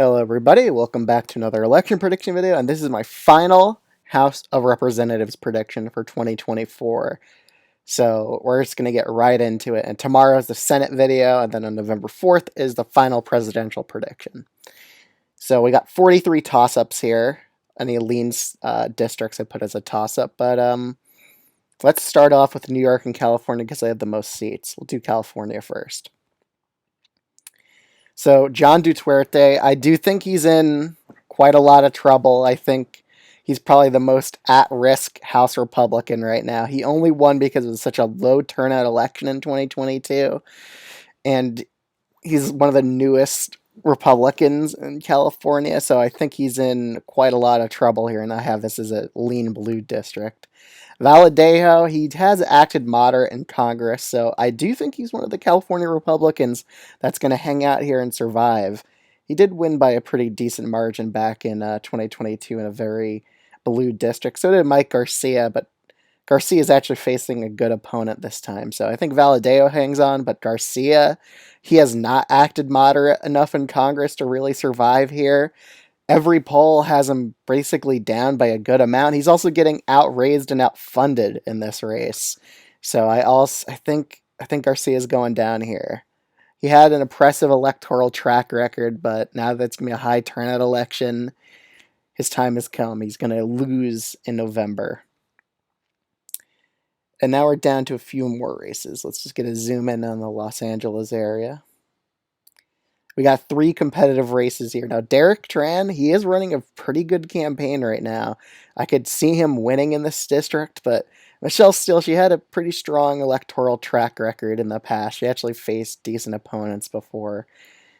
Hello, everybody. Welcome back to another election prediction video, and this is my final House of Representatives prediction for 2024. So we're just going to get right into it. And tomorrow is the Senate video, and then on November 4th is the final presidential prediction. So we got 43 toss-ups here. Any lean districts I put as a toss-up, but let's start off with New York and California because they have the most seats. We'll do California first. So John Duterte, I do think he's in quite a lot of trouble. I think he's probably the most at-risk House Republican right now. He only won because it was such a low turnout election in 2022, and he's one of the newest Republicans in California, so I think he's in quite a lot of trouble here, and I have this as a lean blue district. Valadejo, he has acted moderate in Congress, so I do think he's one of the California Republicans that's going to hang out here and survive. He did win by a pretty decent margin back in 2022 in a very blue district. So did Mike Garcia, but Garcia is actually facing a good opponent this time. So I think Valadeo hangs on, but Garcia, he has not acted moderate enough in Congress to really survive here. Every poll has him basically down by a good amount. He's also getting outraised and outfunded in this race. So I think Garcia's going down here. He had an impressive electoral track record, but now that it's going to be a high turnout election, his time has come. He's going to lose in November. And now we're down to a few more races. Let's just get a zoom in on the Los Angeles area. We got 3 competitive races here. Now, Derek Tran, he is running a pretty good campaign right now. I could see him winning in this district, but Michelle Steele, she had a pretty strong electoral track record in the past. She actually faced decent opponents before.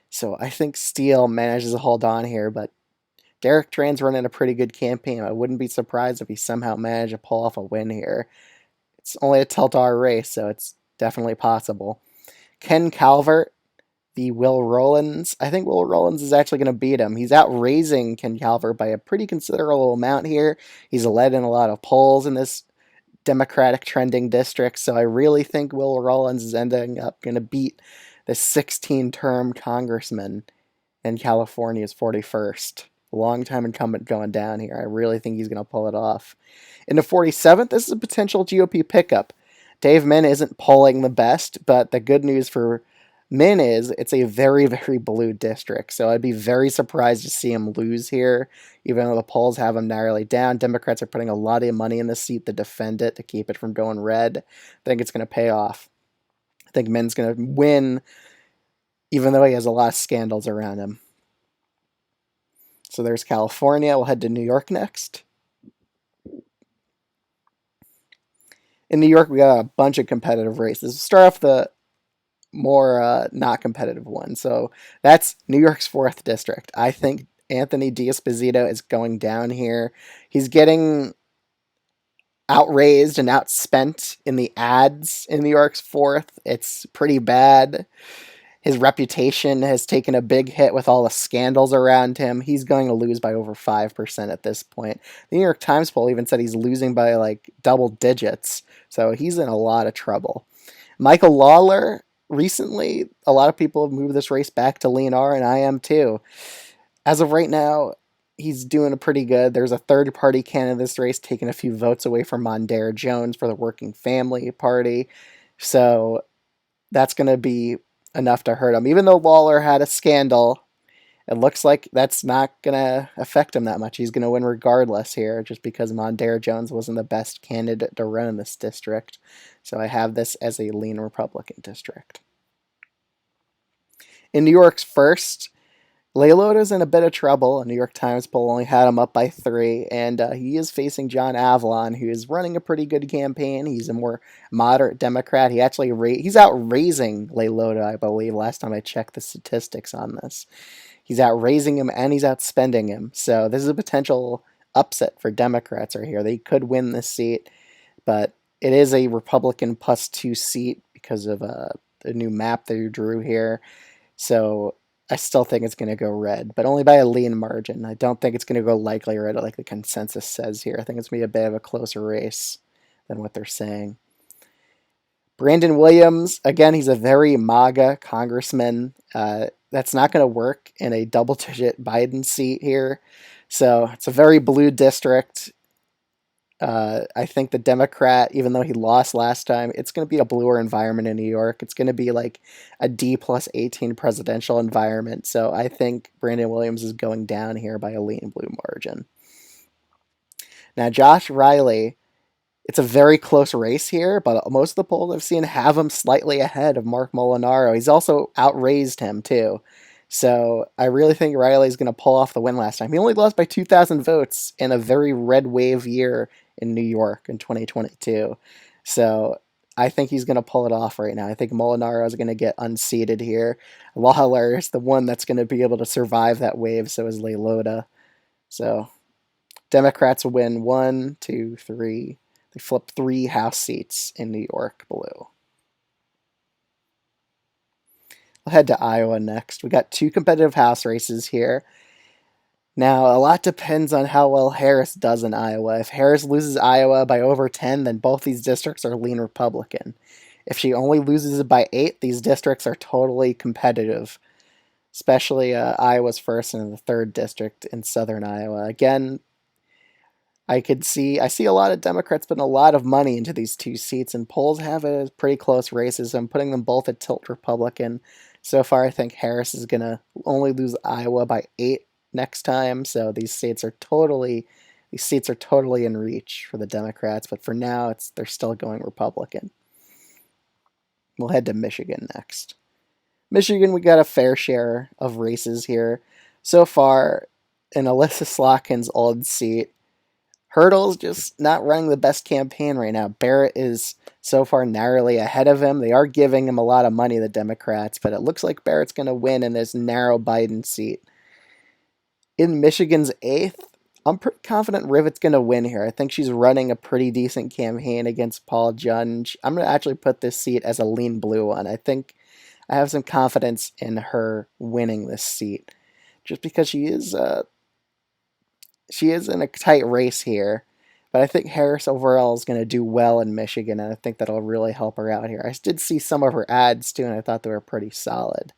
So I think Steele manages to hold on here, but Derek Tran's running a pretty good campaign. I wouldn't be surprised if he somehow managed to pull off a win here. It's only a tilt-R race, so it's definitely possible. Ken Calvert, the Will Rollins. I think Will Rollins is actually going to beat him. He's outraising Ken Calvert by a pretty considerable amount here. He's led in a lot of polls in this Democratic trending district, so I really think Will Rollins is ending up going to beat the 16-term congressman in California's 41st. Long-time incumbent going down here. I really think he's going to pull it off. In the 47th, this is a potential GOP pickup. Dave Min isn't polling the best, but the good news for Min is it's a very, very blue district, so I'd be very surprised to see him lose here, even though the polls have him narrowly down. Democrats are putting a lot of money in the seat to defend it, to keep it from going red. I think it's going to pay off. I think Min's going to win, even though he has a lot of scandals around him. So there's California. We'll head to New York next. In New York, we got a bunch of competitive races. We'll start off the more not competitive one. So that's New York's 4th district. I think Anthony D'Esposito is going down here. He's getting outraised and outspent in the ads in New York's 4th. It's pretty bad. His reputation has taken a big hit with all the scandals around him. He's going to lose by over 5% at this point. The New York Times poll even said he's losing by like double digits. So he's in a lot of trouble. Michael Lawler, recently, a lot of people have moved this race back to lean R, and I am too. As of right now, he's doing pretty good. There's a third-party candidate in this race taking a few votes away from Mondaire Jones for the Working Family Party. So that's going to be enough to hurt him. Even though Lawler had a scandal, it looks like that's not going to affect him that much. He's going to win regardless here, just because Mondaire Jones wasn't the best candidate to run in this district. So I have this as a lean Republican district. In New York's 1st, Leilota's in a bit of trouble. A New York Times poll only had him up by 3, and he is facing John Avalon, who is running a pretty good campaign. He's a more moderate Democrat. He's outraising Leilota, I believe, last time I checked the statistics on this. He's outraising him and he's outspending him. So this is a potential upset for Democrats right here. They could win this seat, but it is a Republican +2 seat because of the new map that you drew here. So I still think it's going to go red, but only by a lean margin. I don't think it's going to go likely red like the consensus says here. I think it's going to be a bit of a closer race than what they're saying. Brandon Williams, again, he's a very MAGA congressman. That's not going to work in a double digit Biden seat here. So it's a very blue district. I think the Democrat, even though he lost last time, it's going to be a bluer environment in New York. It's going to be like a D plus 18 presidential environment. So I think Brandon Williams is going down here by a lean blue margin. Now, Josh Riley, it's a very close race here, but most of the polls I've seen have him slightly ahead of Mark Molinaro. He's also outraised him, too. So I really think Riley's going to pull off the win last time. He only lost by 2,000 votes in a very red wave year in New York in 2022. So I think he's going to pull it off right now. I think Molinaro is going to get unseated here. Lawler is the one that's going to be able to survive that wave, so is Leilota. So Democrats will win 1, 2, 3. They flip 3 House seats in New York blue. We'll head to Iowa next. We got 2 competitive House races here. Now, a lot depends on how well Harris does in Iowa. If Harris loses Iowa by over 10, then both these districts are lean Republican. If she only loses it by 8, these districts are totally competitive, especially Iowa's 1st and the 3rd district in southern Iowa. Again, I see a lot of Democrats putting a lot of money into these 2 seats, and polls have it as pretty close races. I'm putting them both at tilt Republican. So far, I think Harris is going to only lose Iowa by 8 next time. So these seats are totally in reach for the Democrats. But for now, they're still going Republican. We'll head to Michigan next. Michigan, we got a fair share of races here. So far, in Alyssa Slotkin's old seat, Hurdle's just not running the best campaign right now. Barrett is so far narrowly ahead of him. They are giving him a lot of money, the Democrats, but it looks like Barrett's going to win in this narrow Biden seat. In Michigan's 8th, I'm pretty confident Rivet's going to win here. I think she's running a pretty decent campaign against Paul Judge. I'm going to actually put this seat as a lean blue one. I think I have some confidence in her winning this seat, just because she is in a tight race here, but I think Harris overall is going to do well in Michigan, and I think that'll really help her out here. I did see some of her ads too, and I thought they were pretty solid.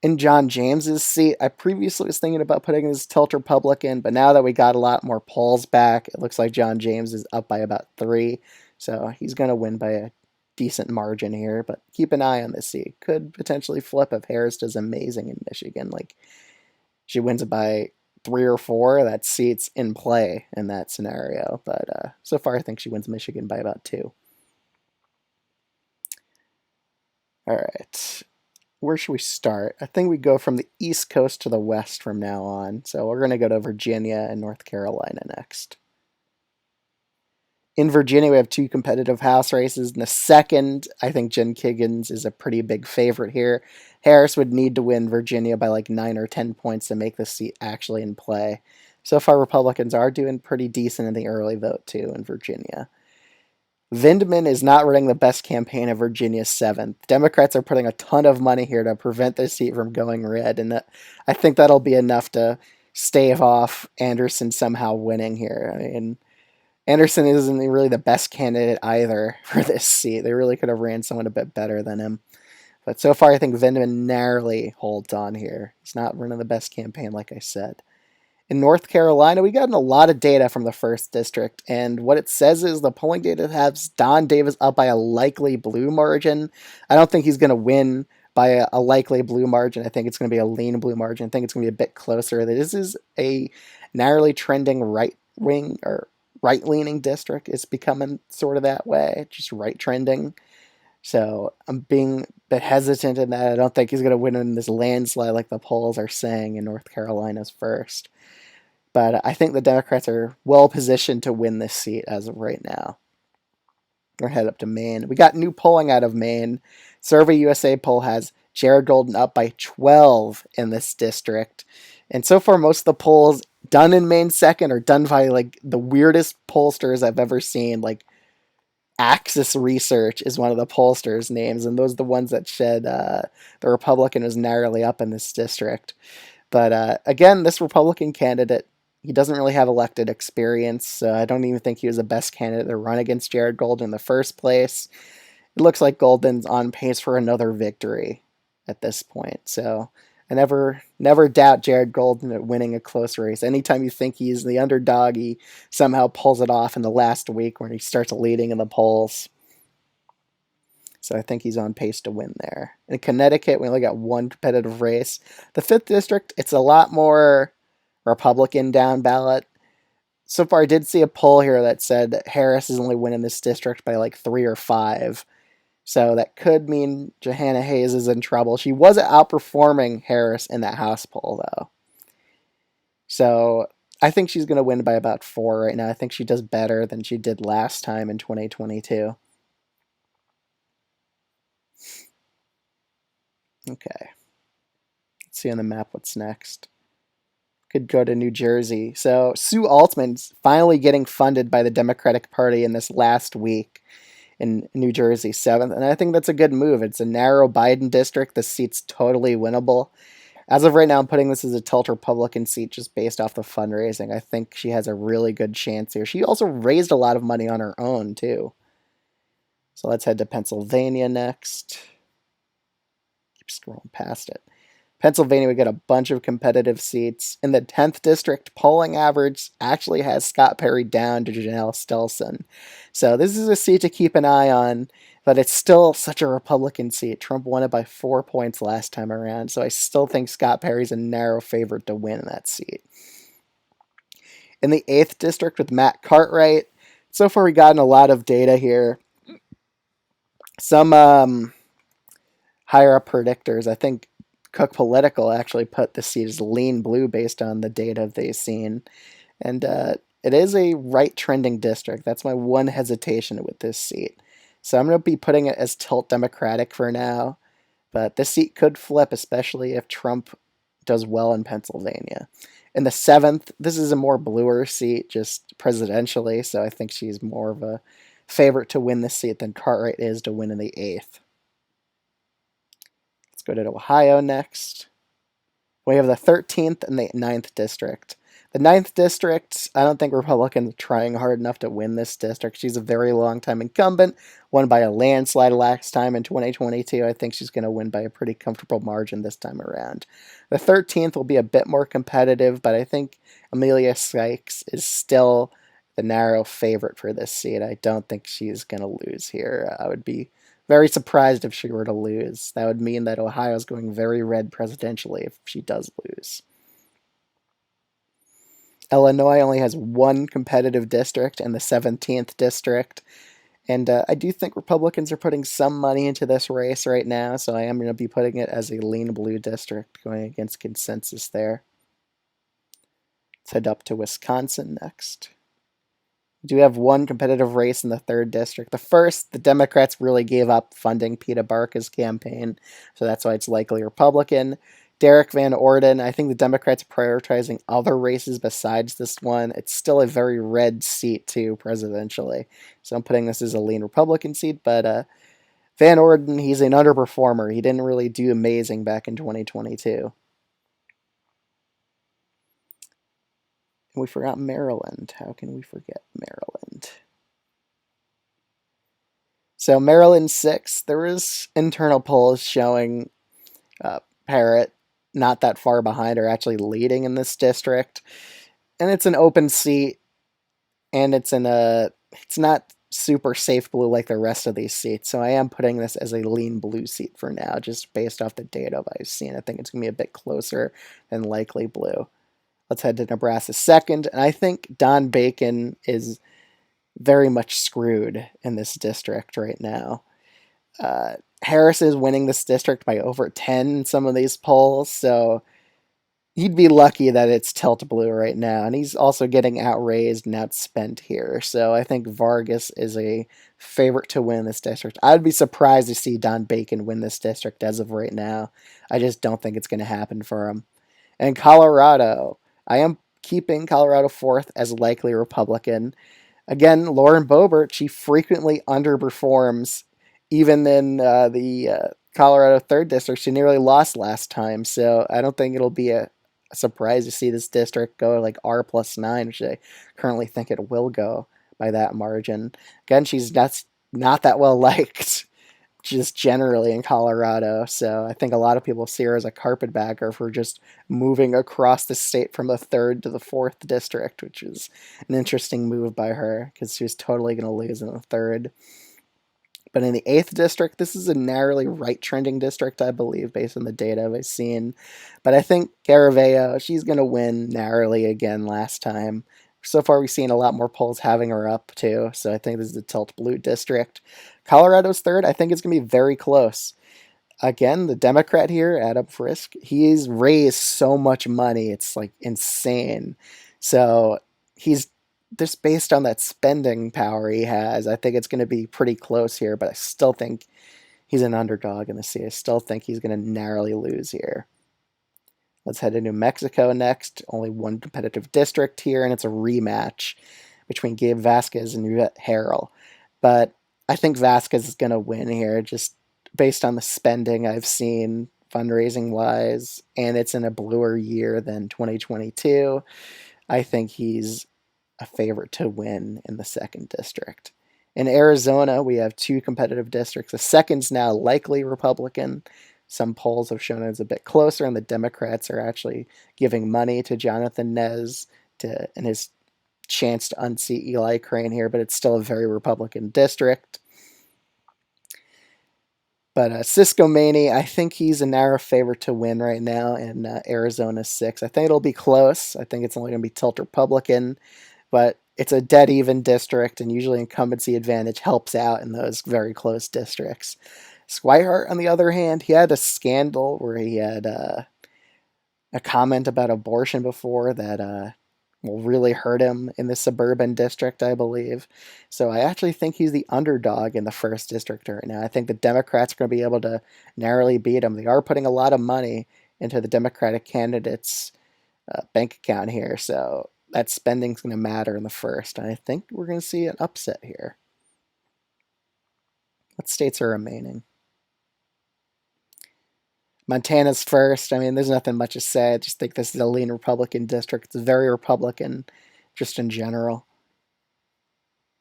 In John James's seat, I previously was thinking about putting this tilt Republican, but now that we got a lot more polls back, it looks like John James is up by about 3, so he's going to win by a decent margin here, but keep an eye on this seat. Could potentially flip if Harris does amazing in Michigan, like she wins it by 3 or 4, that seat's in play in that scenario. But so far, I think she wins Michigan by about 2. All right. Where should we start? I think we go from the East Coast to the West from now on. So we're going to go to Virginia and North Carolina next. In Virginia, we have 2 competitive House races. In the second, I think Jen Kiggins is a pretty big favorite here. Harris would need to win Virginia by like 9 or 10 points to make the seat actually in play. So far, Republicans are doing pretty decent in the early vote, too, in Virginia. Vindman is not running the best campaign of Virginia's 7th. Democrats are putting a ton of money here to prevent this seat from going red, and I think that'll be enough to stave off Anderson somehow winning here. I mean, Anderson isn't really the best candidate either for this seat. They really could have ran someone a bit better than him. But so far, I think Vindman narrowly holds on here. He's not running the best campaign, like I said. In North Carolina, we gotten a lot of data from the 1st district, and what it says is the polling data has Don Davis up by a likely blue margin. I don't think he's going to win by a likely blue margin. I think it's going to be a lean blue margin. I think it's going to be a bit closer. This is a narrowly trending right-wing or right-leaning district. It's becoming sort of that way, just right trending. So I'm being a bit hesitant in that. I don't think he's going to win in this landslide like the polls are saying in North Carolina's 1st. But I think the Democrats are well positioned to win this seat as of right now. We're head up to Maine. We got new polling out of Maine. Survey USA poll has Jared Golden up by 12 in this district. And so far, most of the polls done in Maine 2nd are done by like the weirdest pollsters I've ever seen. Like Axis Research is one of the pollsters' names, and those are the ones that said the Republican was narrowly up in this district. But again, this Republican candidate, he doesn't really have elected experience. I don't even think he was the best candidate to run against Jared Golden in the first place. it looks like Golden's on pace for another victory at this point. So I never doubt Jared Golden at winning a close race. Anytime you think he's the underdog, he somehow pulls it off in the last week when he starts leading in the polls. So I think he's on pace to win there. In Connecticut, we only got one competitive race. The 5th district, it's a lot more Republican down ballot. So far, I did see a poll here that said Harris is only winning this district by like 3 or 5. So that could mean Johanna Hayes is in trouble. She was outperforming Harris in that House poll, though. So I think she's going to win by about 4 right now. I think she does better than she did last time in 2022. Okay. Let's see on the map what's next. Could go to New Jersey. So Sue Altman's finally getting funded by the Democratic Party in this last week in New Jersey, 7th. And I think that's a good move. It's a narrow Biden district. The seat's totally winnable. As of right now, I'm putting this as a tilt Republican seat just based off the fundraising. I think she has a really good chance here. She also raised a lot of money on her own, too. So let's head to Pennsylvania next. Keep scrolling past it. Pennsylvania, we got a bunch of competitive seats. In the 10th district, polling average actually has Scott Perry down to Janelle Stelson. So this is a seat to keep an eye on, but it's still such a Republican seat. Trump won it by 4 points last time around, so I still think Scott Perry's a narrow favorite to win that seat. In the 8th district with Matt Cartwright, so far we've gotten a lot of data here. Some higher up predictors, I think Cook Political actually put the seat as lean blue based on the data they've seen. And it is a right trending district. That's my one hesitation with this seat. So I'm going to be putting it as tilt Democratic for now. But this seat could flip, especially if Trump does well in Pennsylvania. In the 7th, this is a more bluer seat, just presidentially. So I think she's more of a favorite to win this seat than Cartwright is to win in the 8th. Let's go to Ohio next. We have the 13th and the 9th district. The 9th district, I don't think Republicans are trying hard enough to win this district. She's a very long-time incumbent, won by a landslide last time in 2022. I think she's going to win by a pretty comfortable margin this time around. The 13th will be a bit more competitive, but I think Amelia Sykes is still the narrow favorite for this seat. I don't think she's going to lose here. I would be very surprised if she were to lose. That would mean that Ohio's going very red presidentially if she does lose. Illinois only has one competitive district in the 17th district. And I do think Republicans are putting some money into this race right now, so I am going to be putting it as a lean blue district, going against consensus there. Let's head up to Wisconsin next. We do have one competitive race in the 3rd district. The first, the Democrats really gave up funding Peta Barca's campaign, so that's why it's likely Republican. Derek Van Orden, I think the Democrats are prioritizing other races besides this one. It's still a very red seat, too, presidentially. So I'm putting this as a lean Republican seat, but Van Orden, he's an underperformer. He didn't really do amazing back in 2022. And we forgot Maryland. How can we forget Maryland? So Maryland 6, there was internal polls showing Parrott not that far behind or actually leading in this district. And it's an open seat, and it's not super safe blue like the rest of these seats. So I am putting this as a lean blue seat for now, just based off the data I've seen. I think it's going to be a bit closer than likely blue. Let's head to Nebraska 2nd, and I think Don Bacon is very much screwed in this district right now. Harris is winning this district by over 10 in some of these polls, so he'd be lucky that it's tilt blue right now, and he's also getting outraised and outspent here, so I think Vargas is a favorite to win this district. I'd be surprised to see Don Bacon win this district as of right now. I just don't think it's going to happen for him. And Colorado, I am keeping Colorado 4th as likely Republican. Again, Lauren Boebert, she frequently underperforms. Even in the Colorado 3rd district, she nearly lost last time, so I don't think it'll be a surprise to see this district go like R+9, which I currently think it will go by that margin. Again, she's not that well liked. just generally in Colorado. So I think a lot of people see her as a carpetbagger for just moving across the state from the third to the fourth district, which is an interesting move by her because she was totally going to lose in the third. But in the 8th district, this is a narrowly right trending district, I believe, based on the data I've seen. But I think Garaveo, she's going to win narrowly again last time. So far, we've seen a lot more polls having her up, too. So I think this is the tilt blue district. Colorado's third, I think it's going to be very close. Again, the Democrat here, Adam Frisk, he's raised so much money. It's like insane. So he's just based on that spending power he has, I think it's going to be pretty close here, but I still think he's an underdog in the seat. I still think he's going to narrowly lose here. Let's head to New Mexico next. Only one competitive district here, and it's a rematch between Gabe Vasquez and Yvette Harrell. But I think Vasquez is going to win here, just based on the spending I've seen fundraising wise, and it's in a bluer year than 2022. I think he's a favorite to win in the second district. In Arizona, we have two competitive districts. The second's now likely Republican. Some polls have shown it's a bit closer, and the Democrats are actually giving money to Jonathan Nez in his chance to unseat Eli Crane here, but it's still a very Republican district. But Cisco Maney, I think he's a narrow favorite to win right now in Arizona 6. I think it'll be close. I think it's only going to be tilt Republican, but it's a dead even district, and usually incumbency advantage helps out in those very close districts. Swihart, on the other hand, he had a scandal where he had a comment about abortion before that will really hurt him in the suburban district, I believe. So I actually think he's the underdog in the first district right now. I think the Democrats are going to be able to narrowly beat him. They are putting a lot of money into the Democratic candidates' bank account here, so that spending's going to matter in the first. And I think we're going to see an upset here. What states are remaining? Montana's first. I mean, there's nothing much to say. I just think this is a lean Republican district. It's very Republican, just in general.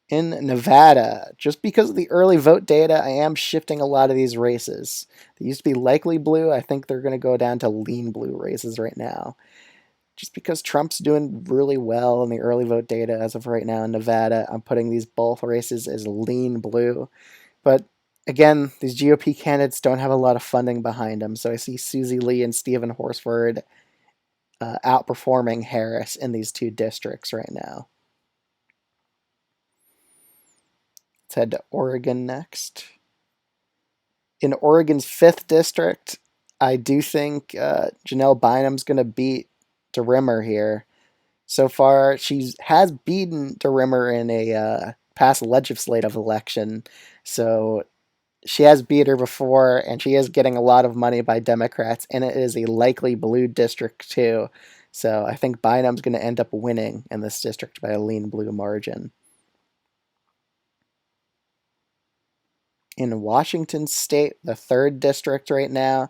In Nevada, just because of the early vote data, I am shifting a lot of these races. They used to be likely blue. I think they're going to go down to lean blue races right now. Just because Trump's doing really well in the early vote data as of right now in Nevada, I'm putting these both races as lean blue. But again, these GOP candidates don't have a lot of funding behind them, so I see Susie Lee and Stephen Horsford outperforming Harris in these two districts right now. Let's head to Oregon next. In Oregon's 5th district, I do think Janelle Bynum's going to beat DeRimmer here. So far, she has beaten DeRimmer in a past legislative election, so she has beat her before, and she is getting a lot of money by Democrats, and it is a likely blue district too. So I think Bynum's going to end up winning in this district by a lean blue margin. In Washington State, the 3rd district right now,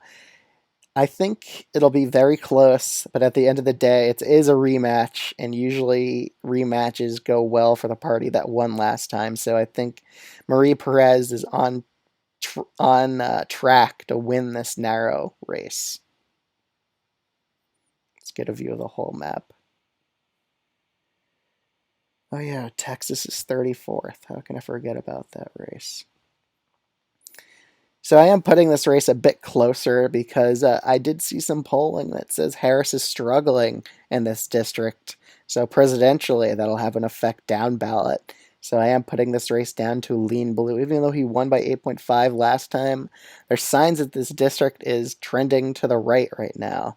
I think it'll be very close, but at the end of the day, it is a rematch, and usually rematches go well for the party that won last time. So I think Marie Perez is on track to win this narrow race. Let's get a view of the whole map. Oh yeah, Texas is 34th. How can I forget about that race? So I am putting this race a bit closer because I did see some polling that says Harris is struggling in this district. So presidentially, that'll have an effect down ballot. So I am putting this race down to lean blue. Even though he won by 8.5 last time, there's signs that this district is trending to the right now.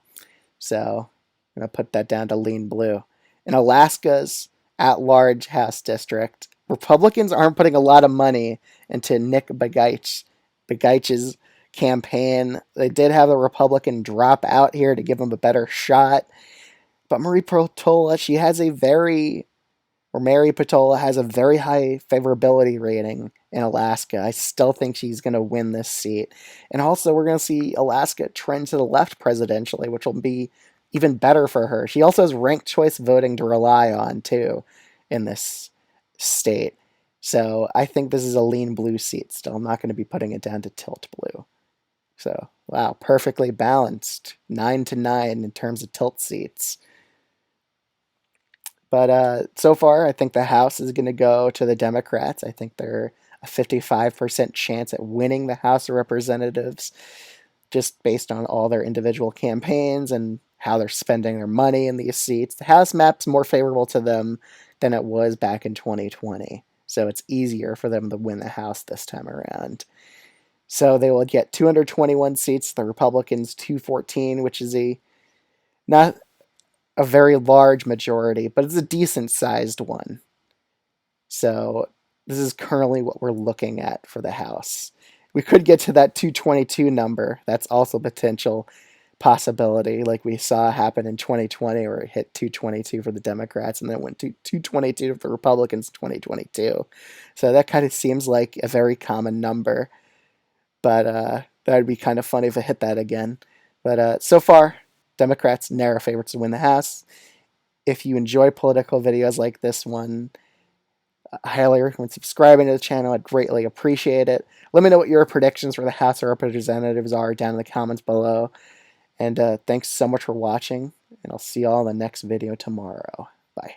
So I'm going to put that down to lean blue. In Alaska's at-large House district, Republicans aren't putting a lot of money into Nick Begeich's campaign. They did have a Republican drop out here to give him a better shot. But Mary Patola has a very high favorability rating in Alaska. I still think she's going to win this seat. And also, we're going to see Alaska trend to the left presidentially, which will be even better for her. She also has ranked choice voting to rely on, too, in this state. So I think this is a lean blue seat still. I'm not going to be putting it down to tilt blue. So, wow, perfectly balanced. 9-9 in terms of tilt seats. But so far, I think the House is going to go to the Democrats. I think they're a 55% chance at winning the House of Representatives just based on all their individual campaigns and how they're spending their money in these seats. The House map's more favorable to them than it was back in 2020. So it's easier for them to win the House this time around. So they will get 221 seats, the Republicans 214, which is a not a very large majority, but it's a decent sized one. So this is currently what we're looking at for the House. We could get to that 222 number. That's also potential possibility, like we saw happen in 2020, where it hit 222 for the Democrats and then went to 222 for Republicans 2022. So that kind of seems like a very common number, but that would be kind of funny if it hit that again. But so far, Democrats narrow favorites to win the House. If you enjoy political videos like this one, I highly recommend subscribing to the channel. I'd greatly appreciate it. Let me know what your predictions for the House of Representatives are down in the comments below. And thanks so much for watching, and I'll see you all in the next video tomorrow. Bye.